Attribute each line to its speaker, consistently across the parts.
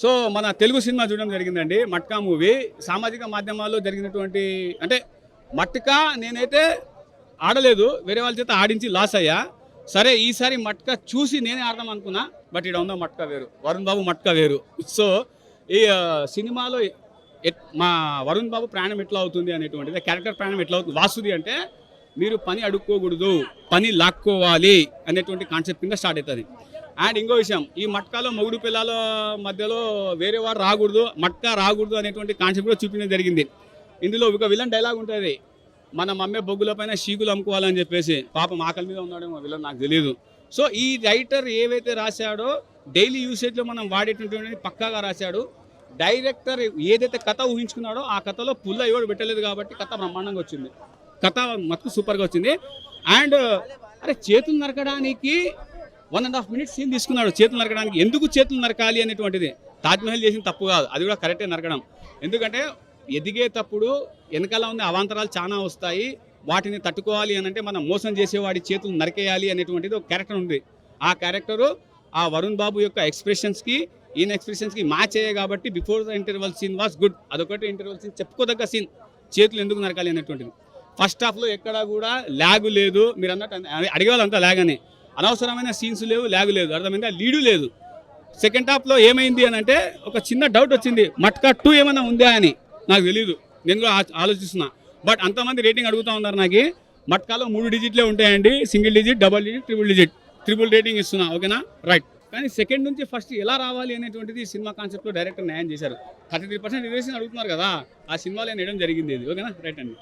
Speaker 1: So మన Telugu cinema చూడడం జరిగిందండి, మట్కా మూవీ. సామాజిక మాధ్యమాల్లో జరిగినటువంటి అంటే మట్కా నేనైతే ఆడలేదు, వేరే వాళ్ళ చేత ఆడించి లాస్ అయ్యా. సరే ఈసారి మట్కా చూసి నేనే ఆడదాం అనుకున్నా, బట్ ఇక్కడ ఉందో మట్కా వేరు, వరుణ్ బాబు మట్కా వేరు. సో ఈ సినిమాలో మా వరుణ్ బాబు ప్రాణం ఎట్లా అవుతుంది అనేటువంటిది, క్యారెక్టర్ ప్రాణం ఎట్లా అవుతుంది వాసుది అంటే మీరు పని అడుక్కోకూడదు, పని లాక్కోవాలి అనేటువంటి కాన్సెప్ట్ కింద స్టార్ట్ అవుతుంది. అండ్ ఇంకో విషయం, ఈ మట్కాలో మొగుడు పిల్లల మధ్యలో వేరే వారు రాకూడదు, మట్కా రాకూడదు అనేటువంటి కాన్సెప్ట్ కూడా చూపించడం జరిగింది. ఇందులో ఒక విలన్ డైలాగ్ ఉంటుంది, మన మమ్మే బొగ్గుల పైన షీకులు అమ్ముకోవాలని చెప్పేసి. పాపం ఆకలి మీద ఉన్నాడేమో విలన్, నాకు తెలియదు. సో ఈ రైటర్ ఏవైతే రాశాడో డైలీ యూసేజ్లో మనం వాడేటటువంటి పక్కాగా రాశాడు. డైరెక్టర్ ఏదైతే కథ ఊహించుకున్నాడో ఆ కథలో పుల్ల ఎవడు పెట్టలేదు కాబట్టి కథ బ్రహ్మాండంగా వచ్చింది, కథ మటుకు సూపర్గా వచ్చింది. అండ్ అరే చేతులు నరకడానికి 1.5 minutes సీన్ తీసుకున్నాడు. చేతులు నరకడానికి ఎందుకు చేతులు నరకాలి అనేటువంటిది తాజ్మహల్ చేసిన తప్పు కాదు, అది కూడా కరెక్టే నరకడం. ఎందుకంటే ఎదిగేటప్పుడు వెనకాల ఉన్న అవాంతరాలు చాలా వస్తాయి, వాటిని తట్టుకోవాలి అని అంటే మనం మోసం చేసేవాడి చేతులు నరికేయాలి అనేటువంటిది ఒక క్యారెక్టర్ ఉంది. ఆ క్యారెక్టరు ఆ వరుణ్ బాబు యొక్క ఎక్స్ప్రెషన్స్కి ఈయన ఎక్స్ప్రెషన్స్కి మ్యాచ్ అయ్యాయి కాబట్టి before the interval scene was good. అదొకటి ఇంటర్వల్ సీన్ చెప్పుకోదగ్గ సీన్, చేతులు ఎందుకు నరకాలి అనేటువంటిది. ఫస్ట్ హాఫ్లో ఎక్కడా కూడా ల్యాగ్ లేదు, మీరు అన్నట్టు అడిగేవాళ్ళంతా ల్యాగ్ అని. అనవసరమైన సీన్స్ లేవు, ల్యాగ్ లేదు, అర్థమైందా, లీడు లేదు. సెకండ్ హాఫ్లో ఏమైంది అని అంటే ఒక చిన్న డౌట్ వచ్చింది, మట్కా 2 ఏమైనా ఉందా అని. నాకు తెలీదు, నేను కూడా ఆలోచిస్తున్నా. బట్ అంతమంది రేటింగ్ అడుగుతూ ఉన్నారు నాకు. మట్కాలో 3 డిజిట్లే ఉంటాయండి, single digit, double digit, triple rating ఇస్తున్నా, ఓకేనా, రైట్. కానీ సెకండ్ నుంచి ఫస్ట్ ఎలా రావాలి అనేటువంటిది సినిమా కాన్సెప్ట్లో డైరెక్టర్ న్యాయం చేశారు. 33% రిజర్వేషన్ అడుగుతున్నారు కదా, ఆ సినిమాలో నేయడం జరిగింది ఇది, ఓకేనా, రైట్ అండి.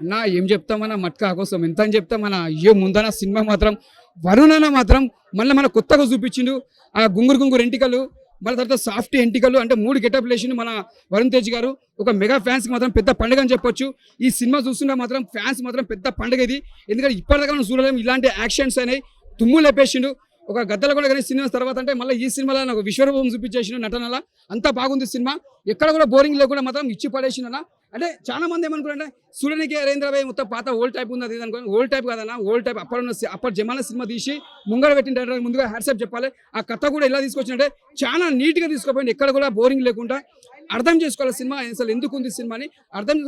Speaker 2: అన్న ఏం చెప్తామన్నా మట్కా కోసం ఎంత అని చెప్తామన్నా. అయ్యో ముందన సినిమా మాత్రం వరుణ్ అన్న మాత్రం మళ్ళీ మన కొత్తగా చూపించిండు. ఆ గుంగురు ఎంటికలు, మళ్ళీ తర్వాత సాఫ్ట్ ఎంటికలు, అంటే 3 గెటప్ లేచిండు మన వరుణ్ తేజ్ గారు. ఒక మెగా ఫ్యాన్స్కి మాత్రం పెద్ద పండుగ అని చెప్పొచ్చు. ఈ సినిమా చూస్తుంటే మాత్రం ఫ్యాన్స్ మాత్రం పెద్ద పండుగ ఇది. ఎందుకంటే ఇప్పటిదాకా మనం చూడలేము ఇలాంటి యాక్షన్స్ అనేవి. తుమ్ము లేపేసిండు. ఒక గద్దలు కూడా కానీ సినిమా తర్వాత అంటే మళ్ళీ ఈ సినిమాలో నాకు విశ్వరూపం చూపించేసిన నటనలా అంతా బాగుంది సినిమా. ఎక్కడ కూడా బోరింగ్ లేకుండా మాత్రం ఇచ్చి పడేసిన. అంటే చాలా మంది ఏమనుకుంటే సూర్యనికి నరేంద్రబాయ్ మొత్తం పాత ఓల్డ్ టైప్ ఉంది అది అనుకోండి. ఓల్డ్ టైప్ కాదన్నా, ఓల్డ్ టైప్ అప్పటి జమానా సినిమా తీసి ముంగడ పెట్టిన ముందుగా హ్యాట్సాప్ చెప్పాలి. ఆ కథ కూడా ఎలా తీసుకొచ్చినట్టే చాలా నీట్గా తీసుకోపోయింది, ఎక్కడ కూడా బోరింగ్ లేకుండా. అర్థం చేసుకోవాలి సినిమా అసలు ఎందుకు ఉంది సినిమాని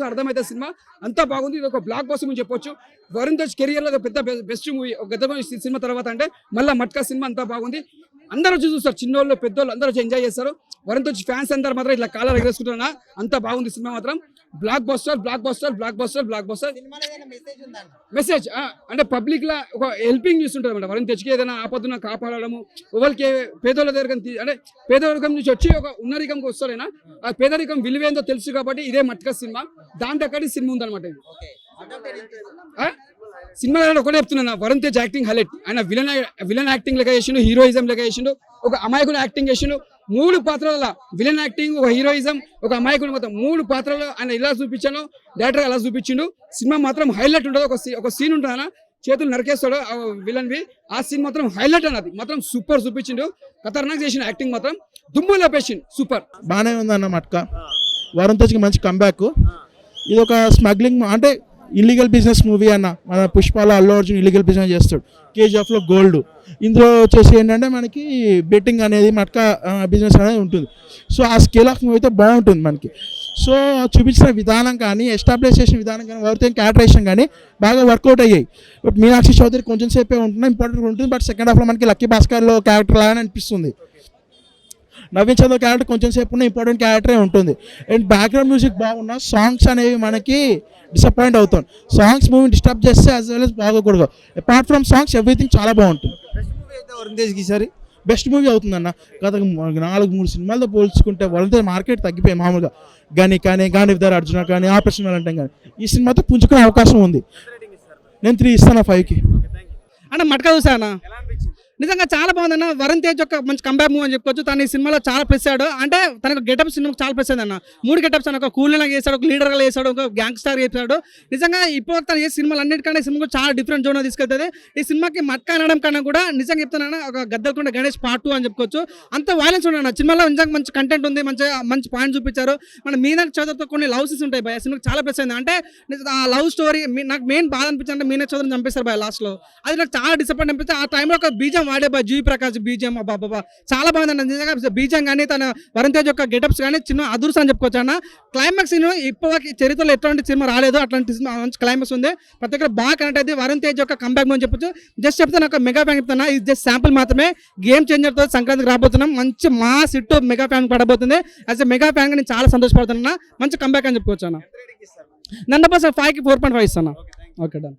Speaker 2: అర్థమైతే సినిమా అంతా బాగుంది. ఇది ఒక బ్లాక్ బస్టర్ అని చెప్పొచ్చు. వరుణ్ తేజ్ కెరియర్లో పెద్ద బెస్ట్ మూవీ గత సినిమా తర్వాత అంటే మళ్ళీ మట్కా సినిమా అంతా బాగుంది. అందరూ చూస్తారు, చిన్నోళ్ళు పెద్దోళ్ళు అందరూ ఎంజాయ్ చేస్తారు. వరుణ్ తేజ్ ఫ్యాన్స్ అందరూ మాత్రం ఇట్లా కాలాలు ఎగరేసుకుంటున్నా. అంతా బాగుంది సినిమా మాత్రం. బ్లాక్ బస్టర్ మెసేజ్ అంటే పబ్లిక్ లా ఒక హెల్పింగ్ చూస్తుంటారు అన్నమాట. వరుణ్ తేజ్కి ఏదైనా ఆపదున కాపాడము, ఎవరికి పేదోళ్ళ దగ్గర అంటే పేదరికం నుంచి వచ్చి ఒక ఉన్నరికంకి వస్తాడైనా ఆ పేదరికం విలువేందో తెలుసు కాబట్టి ఇదే మట్కా సినిమా. దాంట్లో అక్కడి సినిమా ఉందన్నమాట ఇది. సినిమా ఒకటే చెప్తున్నా, వరుణ్ తేజ్ యాక్టింగ్ హైలైట్. ఆయన విలన్ యాక్టింగ్ లెక్క చేసిండు, హీరోయిజం లెక్క చేసిండు, ఒక అమాయకుడు యాక్టింగ్ చేసిండు. 3 పాత్రల విలన్ యాక్టింగ్, ఒక హీరోయిజం, ఒక అమాయకుడు, మొత్తం 3 పాత్రలు ఆయన ఇలా చూపించాను. డైరెక్టర్ అలా చూపించిండు. సినిమా మాత్రం హైలైట్ ఉంటుంది. ఒక సీన్ ఉంటుంది ఆయన చేతులు నరికేస్తాడు విలన్వి, ఆ సీన్ మాత్రం హైలైట్ అన్నది మాత్రం సూపర్ చూపించిండు. ఖతర్నాక్ చేసిన యాక్టింగ్ మాత్రం దుమ్ము లేపేసిండు, సూపర్
Speaker 3: బాగానే ఉందన్న మట్కా. వరుణ్ తేజ్కి మంచి కంబ్యాక్. ఇది ఒక స్మగ్లింగ్ అంటే ఇల్లీగల్ బిజినెస్ మూవీ అన్న. మన పుష్పాలో అల్లు అర్జున్ ఇల్లీగల్ బిజినెస్ చేస్తాడు, కేజీఎఫ్లో గోల్డ్. ఇందులో వచ్చేసి ఏంటంటే మనకి బెట్టింగ్ అనేది మట్కా బిజినెస్ అనేది ఉంటుంది. సో ఆ స్కేల్ ఆఫ్ మూవీ అయితే బాగుంటుంది మనకి. సో చూపించిన విధానం కానీ, ఎస్టాబ్లిష్ చేసిన విధానం కానీ, ఎవరితో క్యారెక్టరేషన్ కానీ బాగా వర్కౌట్ అయ్యాయి. బట్ మీనాక్షి చౌదరి కొంచెం సేపే ఉంటుంది, ఇంపార్టెంట్ ఉంటుంది. బట్ సెకండ్ హాఫ్లో మనకి లక్కీ భాస్కర్లో క్యారెక్టర్ లాగానే అనిపిస్తుంది. నవీన్ చంద్ర క్యారెక్టర్ కొంచెం సేపు ఉన్న ఇంపార్టెంట్ క్యారెక్టరే ఉంటుంది. అండ్ బ్యాక్గ్రౌండ్ మ్యూజిక్ బాగున్నా సాంగ్స్ అనేవి మనకి డిసప్పాయింట్ అవుతాం. సాంగ్స్ మూవీ డిస్టర్బ్ చేస్తే యాజ్ వెల్ as బాగోకూడదు. అపార్ట్ ఫ్రమ్ సాంగ్స్ ఎవ్రీథింగ్ చాలా బాగుంటుంది.
Speaker 4: వరుణ్ తేజ్కి ఈసారి
Speaker 3: బెస్ట్ మూవీ అవుతుందన్న. గత 4-3 సినిమాలతో పోల్చుకుంటే వరుణ్ తేజ్ మార్కెట్ తగ్గిపోయి మామూలుగా కానీ విద్యార్ అర్జున కానీ ఆపరేషన్ అంటే కానీ ఈ సినిమాతో పుంజుకునే అవకాశం ఉంది. నేను 3 ఇస్తాను 5కి.
Speaker 2: అంటే మట్కా చూసానా, నిజంగా చాలా బాగుందన్న. వరుణ్ తేజ్ యొక్క మంచి కంబ్యాక్ మూవ్ అని చెప్పుకోవచ్చు. తను ఈ సినిమాలో చాలా ప్లస్ అయ్యాడు. అంటే తనకు గెటప్ సినిమాకి చాలా ప్లస్ అయింది అన్న. 3 గెటప్స్ అని, ఒక కూలీగా చేశాడు, ఒక లీడర్గా చేశాడు, ఒక గ్యాంగ్ స్టార్ చేశాడు. నిజంగా ఇప్పుడు తను ఏ సినిమాలు అన్నిటికన్నా ఈ సినిమాకు చాలా డిఫరెంట్ జోన్ తీసుకెళ్తుంది. ఈ సినిమాకి మట్కా అనడం కన్నా కూడా నిజంగా చెప్తానన్నా ఒక గద్దలకొండ గణేష్ పార్ట్ 2 అని చెప్పుకోవచ్చు. అంత వైలెన్స్ ఉన్నాడు సినిమాలో. నిజంగా మంచి కంటెంట్ ఉంది, మంచి పాయింట్ చూపించారు. మన మీనాక్షి చౌదరితో కొన్ని లవ్ సీన్స్ ఉంటాయి భయ, సినిమాకి చాలా ప్లస్ అయింది. అంటే ఆ లవ్ స్టోరీ నాకు మెయిన్ బాధ అనిపించింది అంటే మీనాక్షి చౌదరిని చంపేస్తారు భయ లాస్ట్లో. అది నాకు చాలా డిసప్పాయింట్ అనిపిస్తుంది. ఆ టైంలో ఒక బీజం
Speaker 5: వాడే జీవి ప్రకాష్ బీజిఎం బాబా చాలా బాగుంది నిజంగా బీజిఎం కానీ తన వరుణ్ తేజ్ యొక్క గెటప్స్ కానీ చిన్న అదృష్టం అని చెప్పుకోవచ్చు అన్న. క్లైమాక్స్ ఇప్పటివరకు చరిత్రలో ఎటువంటి సినిమా రాలేదు, అట్లాంటి సినిమా మంచి క్లైమాక్స్ ఉంది. ప్రతి ఒక్కరు బాగా కనెక్ట్ అయితే వరుణ్ తేజ్ యొక్క కంబ్యాక్ అని చెప్పొచ్చు. జస్ట్ చెప్తాను ఒక మెగా ఫ్యాన్ చెప్తున్నా, ఇది జస్ట్ శాంపుల్ మాత్రమే. గేమ్ చేంజర్తో సంక్రాంతికి రాబోతున్నాం, మంచి మా సిట్ మెగా ఫ్యాన్ పడబోతుంది. యాజ్ ఎ మెగా ఫ్యాన్గా నేను చాలా సంతోషపడుతున్నా. మంచి కంబ్యాక్ అని చెప్పుకోవచ్చు అన్న. 100% 5కి 4.5 ఇస్తాను. Okay done.